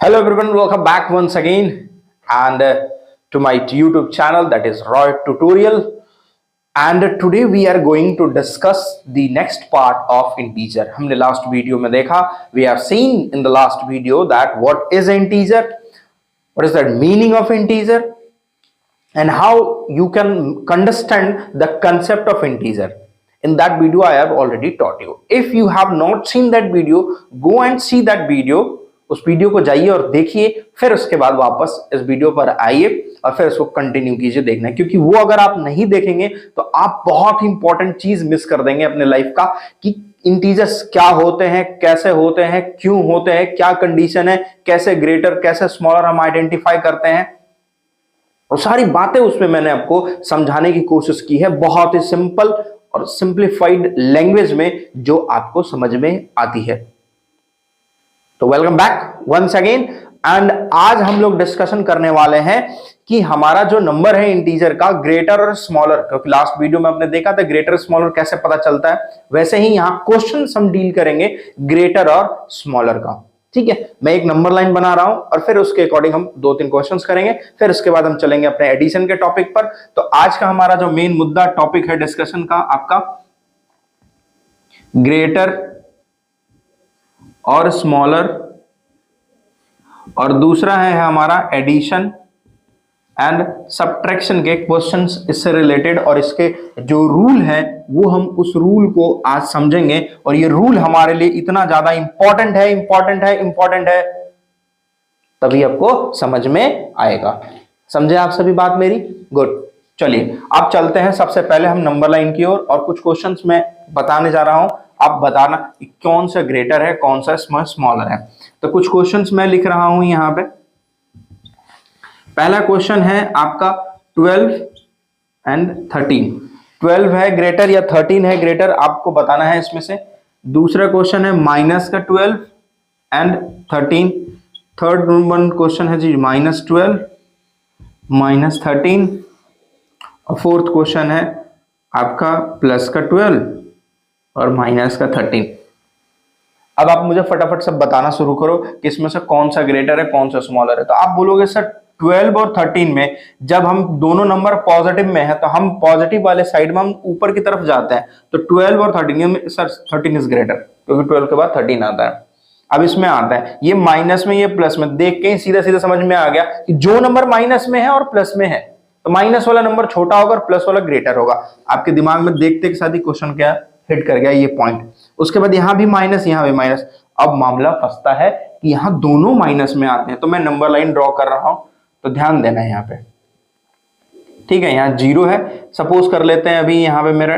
Hello everyone, welcome back once again and to my YouTube channel, that is Roy Tutorial. And today we are going to discuss the next part of integer. हमने last video में देखा, we have seen in the last video that what is integer, what is the meaning of integer, and how you can understand the concept of integer. In that video I have already taught you. If you have not seen that video, go and see that video. उस video को जाइए और देखिए, फिर उसके बाद वापस इस वीडियो पर आइए और फिर उसको कंटिन्यू कीजिए देखना, क्योंकि वो अगर आप नहीं देखेंगे तो आप बहुत इंपॉर्टेंट चीज मिस कर देंगे अपने लाइफ का कि इंटीजर्स क्या होते हैं, कैसे होते हैं, क्यों होते हैं, क्या कंडीशन है, कैसे ग्रेटर कैसे स्मॉलर हम आइडेंटिफाई करते हैं, और सारी बातें उसमें मैंने आपको समझाने की कोशिश की है बहुत ही सिंपल और सिंप्लीफाइड लैंग्वेज में जो आपको समझ में आती है। तो welcome back once again. And आज हम लोग डिस्कशन करने वाले हैं कि हमारा जो नंबर है इंटीजर का, ग्रेटर और स्मॉलर, क्योंकि लास्ट वीडियो में हमने देखा था ग्रेटर स्मॉलर कैसे पता चलता है, वैसे ही यहां क्वेश्चन हम डील करेंगे ग्रेटर और स्मॉलर का। ठीक है, मैं एक नंबर लाइन बना रहा हूं और फिर उसके अकॉर्डिंग हम 2-3 क्वेश्चंस करेंगे, फिर उसके बाद हम चलेंगे अपने एडिशन के टॉपिक पर। तो आज का हमारा जो मेन मुद्दा टॉपिक है डिस्कशन का आपका ग्रेटर और स्मॉलर, और दूसरा है हमारा एडिशन एंड सब्ट्रैक्शन के क्वेश्चंस इससे रिलेटेड, और इसके जो रूल है वो हम उस रूल को आज समझेंगे। और ये रूल हमारे लिए इतना ज्यादा इंपॉर्टेंट है, तभी आपको समझ में आएगा। समझे आप सभी बात मेरी? गुड। चलिए अब चलते हैं सबसे पहले हम नंबर लाइन की ओर, और कुछ क्वेश्चंस मैं बताने जा रहा हूं, आप बताना कौन सा ग्रेटर है कौन सा स्मॉलर है। तो कुछ क्वेश्चंस मैं लिख रहा हूं यहां पे। पहला क्वेश्चन है आपका 12 एंड 13। 12 है ग्रेटर या 13 है ग्रेटर, आपको बताना है इसमें से। दूसरा क्वेश्चन है माइनस का 12 एंड 13। थर्ड वन क्वेश्चन है जी -12 -13। और फोर्थ क्वेश्चन है आपका प्लस का 12 और माइनस का 13। अब आप मुझे फटाफट सब बताना शुरू करो कि इसमें से कौन सा ग्रेटर है कौन सा स्मॉलर है। तो आप बोलोगे सर 12 और 13 में जब हम दोनों नंबर पॉजिटिव में है तो हम पॉजिटिव वाले साइड में हम ऊपर की तरफ जाते हैं, तो 12 और 13 में सर 13 इज ग्रेटर, क्योंकि 12 के बाद 13 आता है। अब इसमें आता है ये माइनस में ये प्लस में, देख के ही सीधा सीधा समझ में आ गया कि जो नंबर माइनस में है और प्लस में है तो माइनस वाला नंबर छोटा होगा और प्लस वाला ग्रेटर होगा। आपके दिमाग में देखते के साथ ही क्वेश्चन क्या हिट कर गया ये पॉइंट। उसके बाद यहां भी माइनस यहां भी माइनस। अब मामला फंसता है कि यहां दोनों माइनस में आते हैं, तो मैं नंबर लाइन ड्रॉ कर रहा हूं, तो ध्यान देना है यहाँ पे। ठीक है, यहाँ 0 है, सपोज कर लेते हैं अभी यहाँ पे मेरा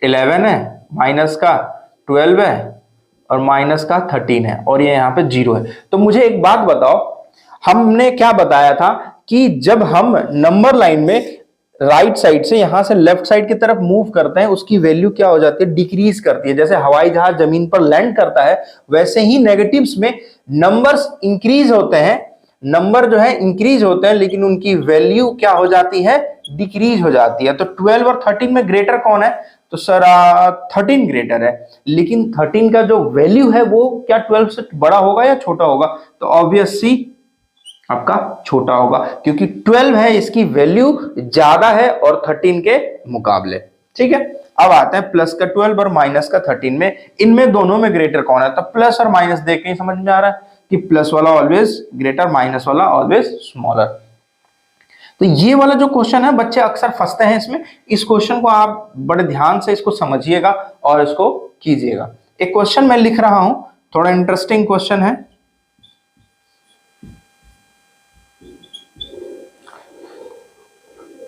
11 है, माइनस का 12 है और माइनस का 13 है, और ये यहाँ पे 0 है। तो मुझे एक बात बताओ, हमने क्या बताया था कि जब हम नंबर लाइन में राइट साइड से यहां से लेफ्ट साइड की तरफ मूव करते हैं, उसकी वैल्यू क्या हो जाती है? डिक्रीज करती है। जैसे हवाई जहाज जमीन पर लैंड करता है, वैसे ही नेगेटिव्स में नंबर्स इंक्रीज होते हैं, नंबर जो है इंक्रीज होते हैं, लेकिन उनकी वैल्यू क्या हो जाती है? डिक्रीज हो जाती है। तो 12 और 13 में ग्रेटर कौन है? तो सर 13 ग्रेटर है, लेकिन 13 का जो वैल्यू है वो क्या 12 से बड़ा होगा या छोटा होगा? तो ऑब्वियसली आपका छोटा होगा, क्योंकि 12 है इसकी वैल्यू ज्यादा है और 13 के मुकाबले। ठीक है, अब आता है प्लस का 12 और माइनस का 13 में, इनमें दोनों में ग्रेटर कौन है? तो प्लस और माइनस देख के ही समझ में आ रहा है कि प्लस वाला ऑलवेज ग्रेटर, माइनस वाला ऑलवेज स्मॉलर। तो ये वाला जो क्वेश्चन है बच्चे अक्सर फंसते हैं इसमें। इस क्वेश्चन को आप बड़े ध्यान से इसको समझिएगा और इसको कीजिएगा। एक क्वेश्चन मैं लिख रहा हूं, थोड़ा इंटरेस्टिंग क्वेश्चन है।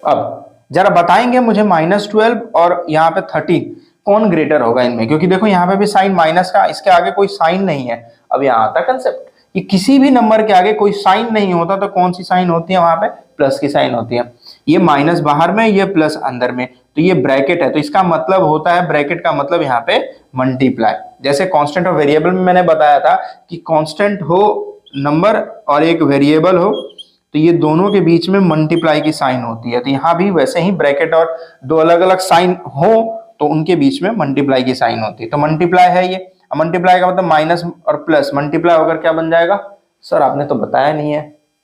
अब जरा बताएंगे मुझे -12 और यहाँ पे 13 कौन ग्रेटर होगा इनमें, क्योंकि देखो यहाँ पे भी साइन माइनस का, इसके आगे कोई साइन नहीं है। अब यहाँ आता कंसेप्ट कि किसी भी नंबर के आगे कोई साइन नहीं होता तो कौन सी साइन होती है? वहां पे प्लस की साइन होती है। ये माइनस बाहर में, ये प्लस अंदर में, तो ये ब्रैकेट है, तो इसका मतलब होता है, ब्रैकेट का मतलब यहाँ पे मल्टीप्लाई। जैसे कांस्टेंट और वेरिएबल में मैंने बताया था कि कांस्टेंट हो नंबर और एक वेरिएबल हो तो ये दोनों के बीच में मल्टीप्लाई की साइन होती है। तो यहाँ भी वैसे ही ब्रैकेट और दो अलग अलग साइन हो तो उनके बीच में मल्टीप्लाई की साइन होती है। तो मल्टीप्लाई है ये, मल्टीप्लाई का मतलब माइनस और प्लस मल्टीप्लाई होकर क्या बन जाएगा? सर आपने तो बताया नहीं है,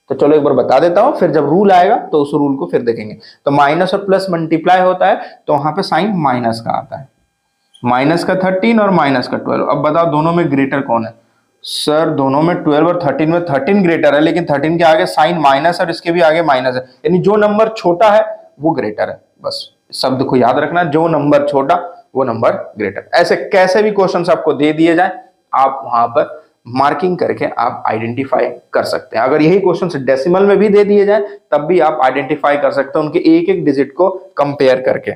तो चलो एक बार बता देता हूं, फिर जब रूल आएगा तो उस रूल को फिर देखेंगे। तो माइनस और प्लस मल्टीप्लाई होता है तो वहां पे साइन माइनस का आता है, माइनस का 13 और माइनस का 12। अब बताओ दोनों में ग्रेटर कौन है? सर दोनों में 12 और 13 में 13 ग्रेटर है, लेकिन 13 के आगे साइन माइनस और इसके भी आगे माइनस है, यानी जो नंबर छोटा है वो ग्रेटर है। बस शब्द को याद रखना, जो नंबर छोटा वो नंबर ग्रेटर। ऐसे कैसे भी क्वेश्चंस आपको दे दिए जाए, आप वहां पर मार्किंग करके आप आइडेंटिफाई कर सकते हैं। अगर यही क्वेश्चन डेसिमल में भी दे दिए जाए तब भी आप आइडेंटिफाई कर सकते हैं उनके एक एक डिजिट को कंपेयर करके।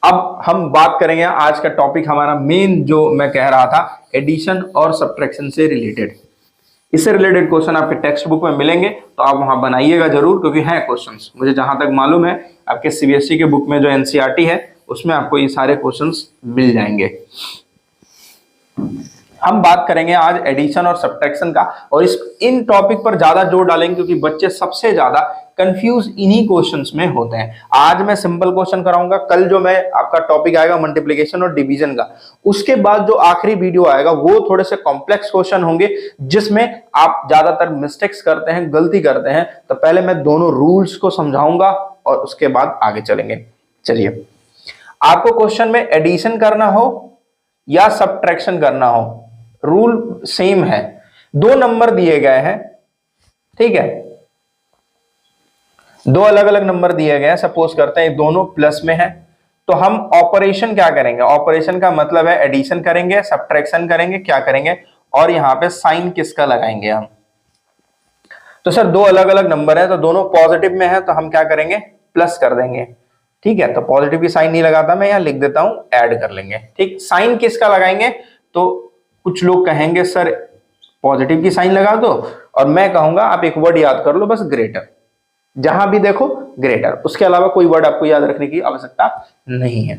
अब हम बात करेंगे, आज का टॉपिक हमारा मेन जो मैं कह रहा था, एडिशन और सब्ट्रैक्शन से रिलेटेड। इससे रिलेटेड क्वेश्चन आपके टेक्स्ट बुक में मिलेंगे तो आप वहां बनाइएगा जरूर, क्योंकि हैं क्वेश्चंस, मुझे जहां तक मालूम है आपके सीबीएसई के बुक में जो एनसीईआरटी है उसमें आपको ये सारे क्वेश्चंस मिल जाएंगे। हम बात करेंगे आज एडिशन और सब्ट्रैक्शन का, और इन टॉपिक पर ज्यादा जोर डालेंगे क्योंकि बच्चे सबसे ज्यादा कंफ्यूज इन्हीं क्वेश्चंस में होते हैं। आज मैं सिंपल क्वेश्चन कराऊंगा, कल जो मैं आपका टॉपिक आएगा मल्टीप्लिकेशन और डिवीजन का, उसके बाद जो आखिरी वीडियो आएगा वो थोड़े से कॉम्प्लेक्स क्वेश्चन होंगे जिसमें आप ज्यादातर मिस्टेक्स करते हैं, गलती करते हैं। तो पहले मैं दोनों रूल्स को समझाऊंगा और उसके बाद आगे चलेंगे। चलिए, आपको क्वेश्चन में एडिशन करना हो या सब्ट्रैक्शन करना हो, रूल सेम है। दो नंबर दिए गए हैं, ठीक है, दो अलग अलग नंबर दिए गए हैं, सपोज करते हैं दोनों प्लस में है, तो हम ऑपरेशन क्या करेंगे? ऑपरेशन का मतलब है एडिशन करेंगे, सब्ट्रैक्शन करेंगे, क्या करेंगे, और यहां पे साइन किसका लगाएंगे हम? तो सर दो अलग अलग नंबर है तो दोनों पॉजिटिव में है तो हम क्या करेंगे? प्लस कर देंगे, ठीक है। तो पॉजिटिव की साइन नहीं लगाता, मैं यहां लिख देता हूं, ऐड कर लेंगे, ठीक। साइन किसका लगाएंगे? तो कुछ लोग कहेंगे सर पॉजिटिव की साइन लगा दो, और मैं कहूंगा आप एक वर्ड याद कर लो बस, ग्रेटर। जहां भी देखो ग्रेटर, उसके अलावा कोई वर्ड आपको याद रखने की आवश्यकता नहीं है।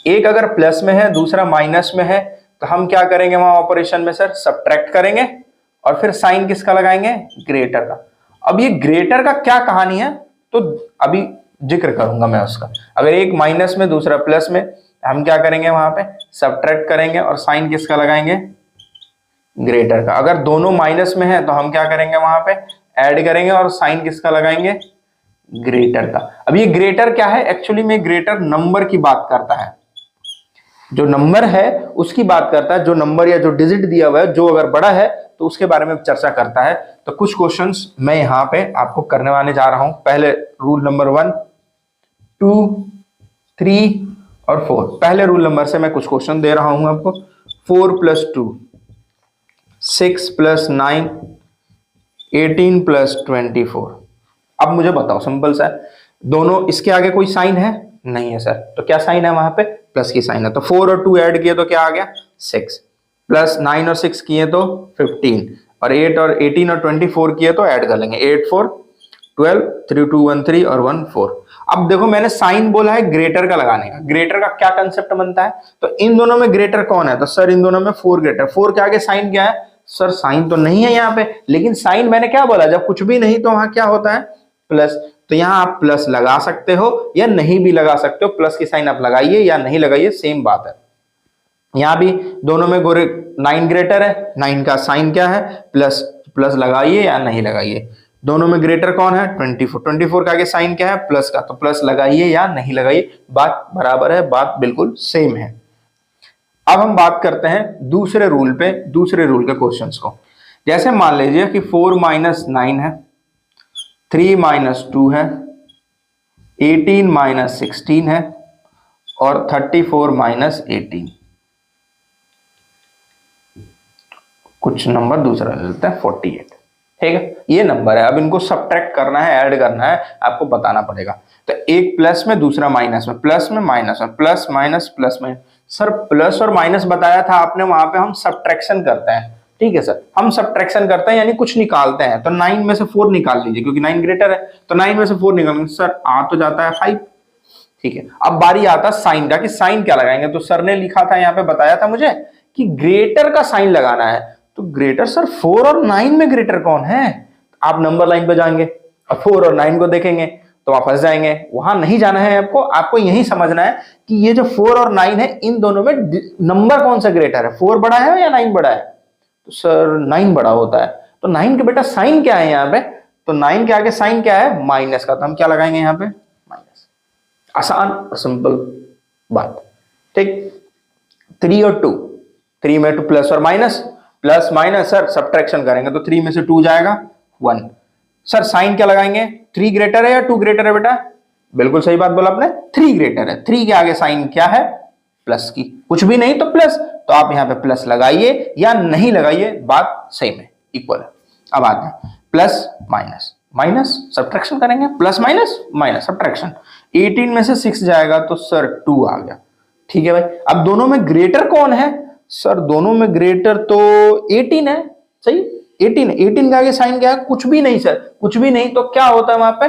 एक अगर प्लस में है दूसरा माइनस में है तो हम क्या करेंगे वहां ऑपरेशन में? सर सब्ट्रैक्ट करेंगे और फिर साइन किसका लगाएंगे? ग्रेटर का। अब ये ग्रेटर का क्या कहानी है तो अभी जिक्र करूंगा मैं उसका। अगर एक माइनस में दूसरा प्लस में, हम क्या करेंगे वहां पे? सब्ट्रैक्ट करेंगे और साइन किसका लगाएंगे? ग्रेटर का। अगर दोनों माइनस में है तो हम क्या करेंगे वहां पे? ऐड करेंगे और साइन किसका लगाएंगे? ग्रेटर का। अब ये ग्रेटर क्या है? एक्चुअली में ग्रेटर नंबर की बात करता है, जो नंबर है उसकी बात करता है, जो नंबर या जो डिजिट दिया हुआ है जो अगर बड़ा है तो उसके बारे में चर्चा करता है। तो कुछ क्वेश्चंस मैं यहाँ पे आपको करने वाले जा रहा हूं। पहले रूल नंबर 1, 2, 3 और 4। पहले रूल नंबर से मैं कुछ क्वेश्चन दे रहा हूं आपको। 4 + 2, 6 + 9, 18 + 24। अब मुझे बताओ, सिंपल सा, दोनों इसके आगे कोई साइन है? नहीं है सर, तो क्या साइन है वहां पे? प्लस की साइन है। तो 4 और 2 ऐड किए तो क्या आ गया? 6, प्लस 9 और 6 किए तो 15, और 8 और 18 और 24 किए तो ऐड कर लेंगे, 8 4 12, 3 2 1 3 और 1 4। अब देखो मैंने साइन बोला है ग्रेटर का लगाने का, ग्रेटर का क्या कंसेप्ट बनता है? तो इन दोनों में ग्रेटर कौन है? तो सर इन दोनों में 4 ग्रेटर। 4 के आगे साइन क्या है? सर साइन तो नहीं है यहाँ पे, लेकिन साइन मैंने क्या बोला, जब कुछ भी नहीं तो वहां क्या होता है? प्लस। तो यहाँ आप प्लस लगा सकते हो या नहीं भी लगा सकते हो, प्लस की साइन आप लगाइए या नहीं लगाइए, सेम बात है। यहां भी दोनों में 9 ग्रेटर है, 9 का साइन क्या है? प्लस। प्लस लगाइए या नहीं लगाइए। दोनों में ग्रेटर कौन है? 24। 24 का आगे साइन क्या है? प्लस का, तो प्लस लगाइए या नहीं लगाइए, बात बराबर है, बात बिल्कुल सेम है। अब हम बात करते हैं दूसरे रूल पे, दूसरे रूल के क्वेश्चंस को। जैसे मान लीजिए कि 4 - 9 है, 3 - 2 है, 18 - 16 है और 34 - 18। कुछ नंबर दूसरा ले लेते हैं, 48, ठीक है। ये नंबर है, अब इनको सब्ट्रैक्ट करना है, ऐड करना है, आपको बताना पड़ेगा। तो एक प्लस में दूसरा माइनस में, प्लस में माइनस में, प्लस माइनस प्लस में। सर प्लस और माइनस बताया था आपने, वहां पे हम सब्ट्रैक्शन करते हैं, ठीक है सर, हम सब्ट्रैक्शन करते हैं यानी कुछ निकालते हैं। तो 9 में से 4 निकाल लीजिए क्योंकि 9 ग्रेटर है, तो 9 में से 4 निकालेंगे, सर आ तो जाता है 5, ठीक है। अब बारी आता है साइन का कि साइन क्या लगाएंगे। तो सर ने लिखा था यहाँ पे, बताया था मुझे कि ग्रेटर का साइन लगाना है। तो ग्रेटर सर 4 और 9 में ग्रेटर कौन है? आप नंबर लाइन पे जाएंगे और 4 और 9 को देखेंगे तो आप फंस जाएंगे। वहां नहीं जाना है आपको, आपको यही समझना है कि ये जो 4 और 9 है इन दोनों में नंबर कौन सा ग्रेटर है, 4 बड़ा है या 9 बड़ा है? तो सर 9 बड़ा होता है, तो 9 के बेटा साइन क्या है यहाँ पे, तो 9 के आगे साइन क्या है, माइनस का, तो हम क्या लगाएंगे यहाँ पे, माइनस। आसान और सिंपल बात, ठीक। 3 और 2, 3 में 2 प्लस और minus, plus minus sir subtraction करेंगे तो 3 में से 2 जाएगा 1। सर साइन क्या लगाएंगे, 3 ग्रेटर है या 2 ग्रेटर है बेटा, बिल्कुल सही बात बोला आपने, 3 ग्रेटर है। 3 के आगे साइन क्या है, प्लस की, कुछ भी नहीं तो प्लस, तो आप यहां पे प्लस लगाइए या नहीं लगाइए, बात सेम है, इक्वल है। अब आते हैं प्लस माइनस, माइनस सब्ट्रैक्शन करेंगे, प्लस माइनस माइनस सब्ट्रैक्शन, 18 में से 6 जाएगा तो सर 2 आ गया, ठीक है भाई। अब दोनों में ग्रेटर कौन है, सर दोनों में ग्रेटर तो 18 है, सही 18 है। 18 के आगे साइन क्या है, कुछ भी नहीं सर, कुछ भी नहीं, तो क्या होता है वहां पे,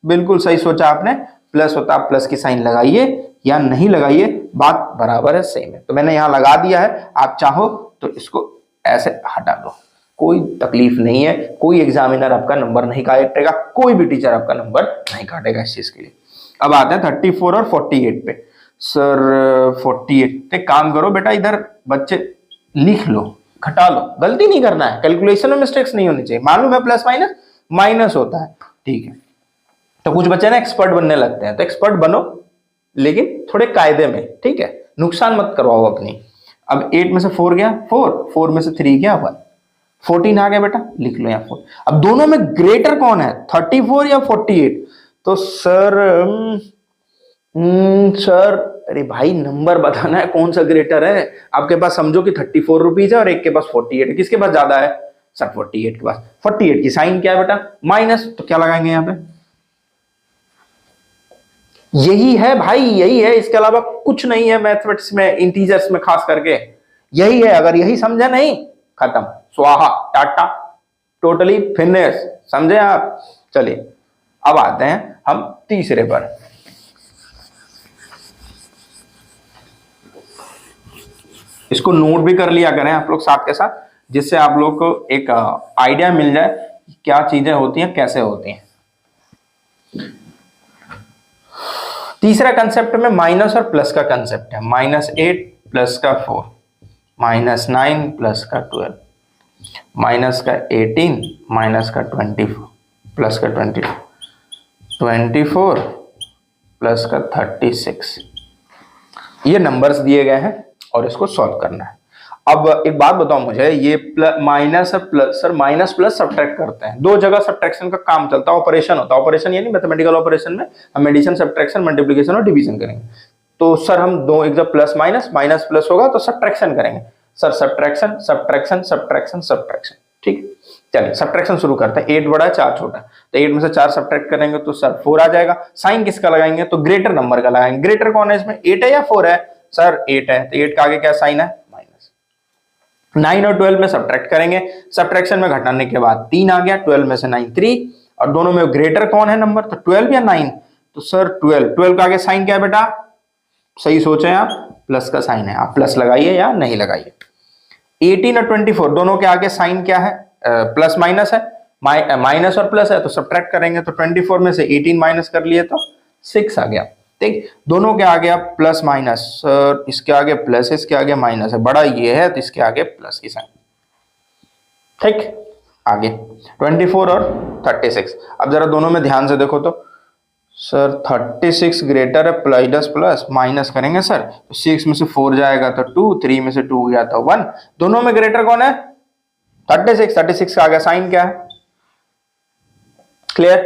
बिल्कुल सही सोचा आपने, प्लस होता है, प्लस की साइन लगाइए या नहीं लगाइए, बात बराबर है, सेम है। तो मैंने यहां लगा दिया है, आप चाहो तो इसको ऐसे हटा दो, कोई तकलीफ नहीं है, कोई एग्जामिनर आपका नंबर नहीं काटेगा, कोई भी टीचर आपका नंबर नहीं काटेगा इस चीज के लिए। अब आते हैं 34 और 48 पे। सर 48, एक काम करो बेटा, इधर बच्चे लिख लो, घटा लो, गलती नहीं करना है, कैलकुलेशन में मिस्टेक्स नहीं होनी चाहिए। मालूम है प्लस माइनस माइनस होता है, ठीक है। तो कुछ बच्चे ना एक्सपर्ट बनने लगते हैं, तो एक्सपर्ट बनो लेकिन थोड़े कायदे में, ठीक है, नुकसान मत करवाओ अपनी। अब 8 में से 4 गया 4, 4 में से 3 गया 1, 14 आ गया बेटा, लिख लो यहाँ 4। अब दोनों में ग्रेटर कौन है, 34 या 48, तो सर सर अरे भाई नंबर बताना है, कौन सा ग्रेटर है आपके पास, समझो कि 34 रुपीज है और एक के पास 48 है, किसके पास ज्यादा है, सर 48 के पास। 48 की साइन क्या है बेटा, माइनस, तो क्या लगाएंगे यहाँ पे, यही है भाई, यही है, इसके अलावा कुछ नहीं है मैथमेटिक्स में, इंटीजर्स में खास करके यही है। अगर यही समझा नहीं, खत्म, स्वाहा टाटा, टोटली फिनिश, समझे आप। चलिए अब आते हैं हम तीसरे पर। इसको नोट भी कर लिया करें आप लोग साथ के साथ, जिससे आप लोग को एक आइडिया मिल जाए कि क्या चीजें होती हैं, कैसे होती हैं। तीसरा कंसेप्ट में माइनस और प्लस का कंसेप्ट है। -8 प्लस का 4, -9 प्लस का 12, माइनस का 18 माइनस का 24 प्लस का 24, 24 प्लस का 36। ये नंबर्स दिए गए हैं और इसको सॉल्व करना है। अब एक बात बताओ मुझे, ये माइनस और plus, sir minus plus subtract करते हैं, दो जगह सब्ट्रैक्शन का काम चलता है, ऑपरेशन होता है। ऑपरेशन यानी मैथमेटिकल ऑपरेशन में हम एडिशन, सब्ट्रैक्शन, मल्टीप्लिकेशन और डिवीजन करेंगे। तो सर हम दो, एक जब प्लस माइनस, माइनस प्लस होगा तो सब्ट्रैक्शन करेंगे, sir subtraction subtraction subtraction subtraction, ठीक। चलिए सब्ट्रैक्शन शुरू करते हैं। 8 बड़ा 4 छोटा, तो 8 में से 4 सब्ट्रैक्ट करेंगे तो सर 4 आ जाएगा। साइन किसका लगाएंगे, तो ग्रेटर नंबर का लगाएंगे। ग्रेटर कौन है इसमें, 8 है या 4 है, सर 8 है, तो 8 का आगे क्या साइन है, माइनस। 9 और 12 में सब्ट्रैक्ट करेंगे, सब्ट्रैक्शन में घटाने के बाद 3 आ गया, 12 में से 9 3, और दोनों में ग्रेटर कौन है नंबर, तो 12 या 9, तो सर 12 का आगे साइन क्या है बेटा, सही सोचे आप, प्लस का साइन है, आप प्लस लगाइए या नहीं लगाइए। 18 और 24 दोनों के आगे साइन क्या है, प्लस माइनस है, माइनस और प्लस है, तो सब्ट्रैक्ट करेंगे, तो 24 में से 18 माइनस कर लिए तो 6 आ गया, ठीक। दोनों के आगे आप प्लस माइनस, सर इसके आगे प्लस है, इसके आगे माइनस है, बड़ा ये है तो इसके आगे प्लस की साइन, ठीक। आगे 24 और 36। अब जरा दोनों में ध्यान से देखो तो सर 36 ग्रेटर है, प्लस प्लस माइनस करेंगे सर, तो 6 में से 4 जाएगा तो 2, 3 में से 2 गया तो 1। दोनों में ग्रेटर कौन है, 36। 36 का आगे साइन क्या है, क्लियर,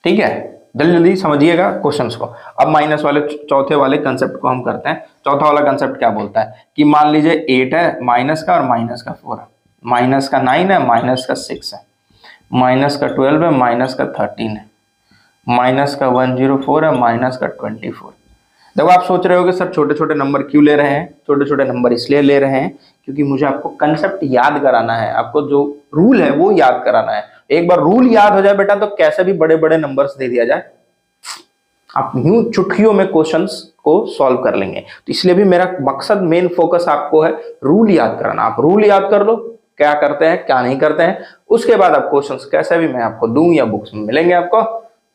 ठीक है। जल्दी जल्दी समझिएगा क्वेश्चंस को। अब माइनस वाले चौथे वाले कंसेप्ट को हम करते हैं। चौथा वाला कंसेप्ट क्या बोलता है कि मान लीजिए 8 है माइनस का और माइनस का 4 है, माइनस का 9 है, माइनस का 6 है, माइनस का 12 है, माइनस का 13 है, माइनस का 104 है, माइनस का 24। देखो आप सोच रहे हो कि सर छोटे छोटे नंबर क्यों ले रहे हैं, छोटे छोटे नंबर इसलिए ले रहे हैं क्योंकि मुझे आपको कंसेप्ट याद कराना है, आपको जो रूल है वो याद कराना है। एक बार रूल याद हो जाए बेटा तो कैसे भी बड़े बड़े नंबर्स दे दिया जाए, आप यूं चुटकियों में क्वेश्चंस को सॉल्व कर लेंगे। तो इसलिए भी मेरा मकसद, मेन फोकस आपको है रूल याद कराना। आप रूल याद कर लो, क्या करते हैं क्या नहीं करते हैं, उसके बाद आप क्वेश्चंस कैसे भी मैं आपको दूं या बुक्स में मिलेंगे, आपको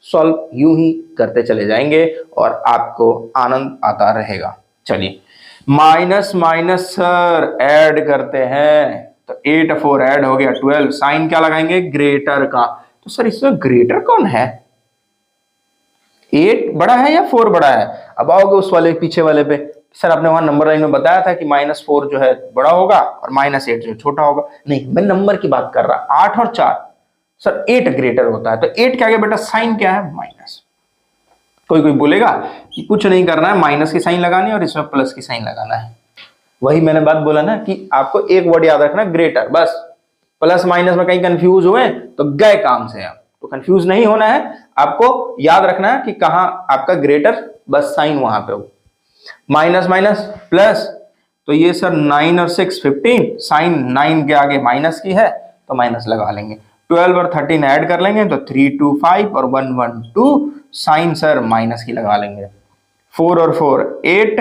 सॉल्व यूं ही करते चले जाएंगे और आपको आनंद आता रहेगा। चलिए माइनस माइनस सर ऐड करते हैं, तो 8 4 ऐड हो गया 12, साइन क्या लगाएंगे, ग्रेटर का। तो सर इसमें ग्रेटर कौन है, 8 बड़ा है या 4 बड़ा है? अब आओगे उस वाले पीछे वाले पे, सर आपने वहां नंबर लाइन में बताया था कि -4 जो है बड़ा होगा और -8 जो छोटा होगा। नहीं, मैं नंबर की बात कर रहा, 8 और 4। सर 8 ग्रेटर होता है, तो 8 क्या है बेटा, साइन क्या है, माइनस। कोई कोई बोलेगा कि कुछ नहीं करना है, माइनस की साइन लगानी है और इसमें प्लस की साइन लगाना है। वही मैंने बात बोला ना कि आपको एक वर्ड याद रखना, ग्रेटर, बस। प्लस माइनस में कहीं कंफ्यूज हुए तो गए काम से आप, तो कंफ्यूज नहीं होना है, आपको याद रखना है कि कहां आपका ग्रेटर, बस साइन वहां पे हो। माइनस माइनस प्लस, तो ये सर 9 और 6 15, साइन 9 के आगे माइनस की है तो माइनस लगा लेंगे। 12 और 13 ऐड कर लेंगे तो 3 2 5 और 1 1 2, साइन सर माइनस की लगा लेंगे। 4 और 4 8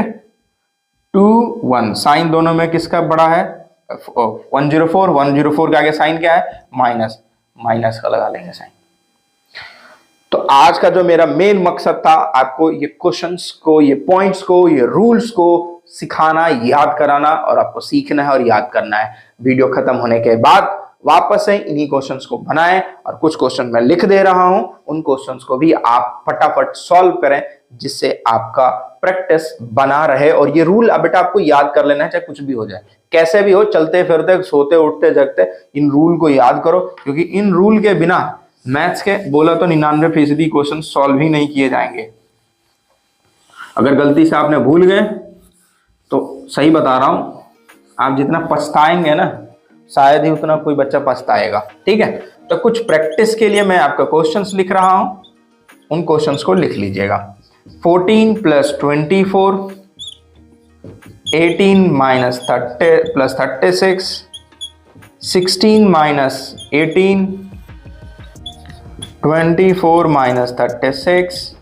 2 1, साइन दोनों में किसका बड़ा है, 104, 104 के आगे साइन क्या है, माइनस, माइनस का लगा लेंगे साइन। तो आज का जो मेरा मेन मकसद था, आपको ये क्वेश्चंस को, ये पॉइंट्स को, ये रूल्स को सिखाना, याद कराना, और आपको सीखना है और याद करना है। वीडियो खत्म होने के बाद वापस से इन्हीं क्वेश्चंस को बनाएं, और कुछ क्वेश्चन मैं लिख दे रहा हूं, उन क्वेश्चंस को भी आप फटाफट सॉल्व करें, जिससे आपका प्रैक्टिस बना रहे। और ये रूल अब बेटा आपको याद कर लेना है, चाहे कुछ भी हो जाए, कैसे भी हो, चलते फिरते, सोते उठते जगते, इन रूल को याद करो, क्योंकि इन रूल के बिना मैथ्स के बोला तो 99% क्वेश्चन सॉल्व ही नहीं किए जाएंगे। अगर गलती से आपने भूल गए तो सही बता रहा हूं, आप जितना पछताएंगे ना, शायद ही उतना कोई बच्चा पछताएगा। ठीक है, तो कुछ प्रैक्टिस के लिए मैं आपका क्वेश्चंस लिख रहा हूं, उन क्वेश्चंस को लिख लीजिएगा। 14 + 24, 18 - 30 + 36, 16 - 18, 24 - 36,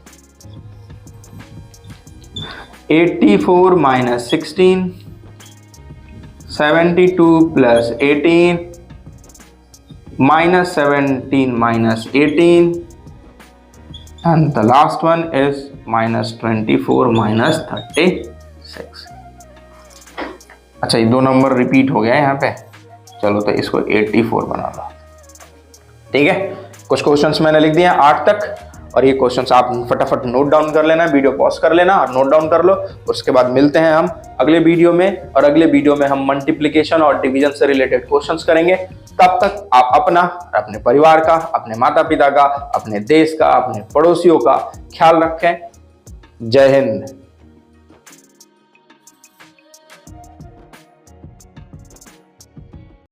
84 - 16, 72 + 18, -17 - 18, and the last one is -24 - 36। अच्छा, ये दो नंबर रिपीट हो गया है यहाँ पे, चलो तो इसको 84 बना लो। ठीक है, कुछ क्वेश्चंस मैंने लिख दिए हैं 8 तक, और ये क्वेश्चंस आप फटाफट नोट डाउन कर लेना, वीडियो पॉज कर लेना और नोट डाउन कर लो। उसके बाद मिलते हैं हम अगले वीडियो में, और अगले वीडियो में हम मल्टीप्लिकेशन और डिवीजन से रिलेटेड क्वेश्चंस करेंगे। तब तक आप अपना, अपने परिवार का, अपने माता पिता का, अपने देश का, अपने पड़ोसियों का ख्याल रखें। जय हिंद।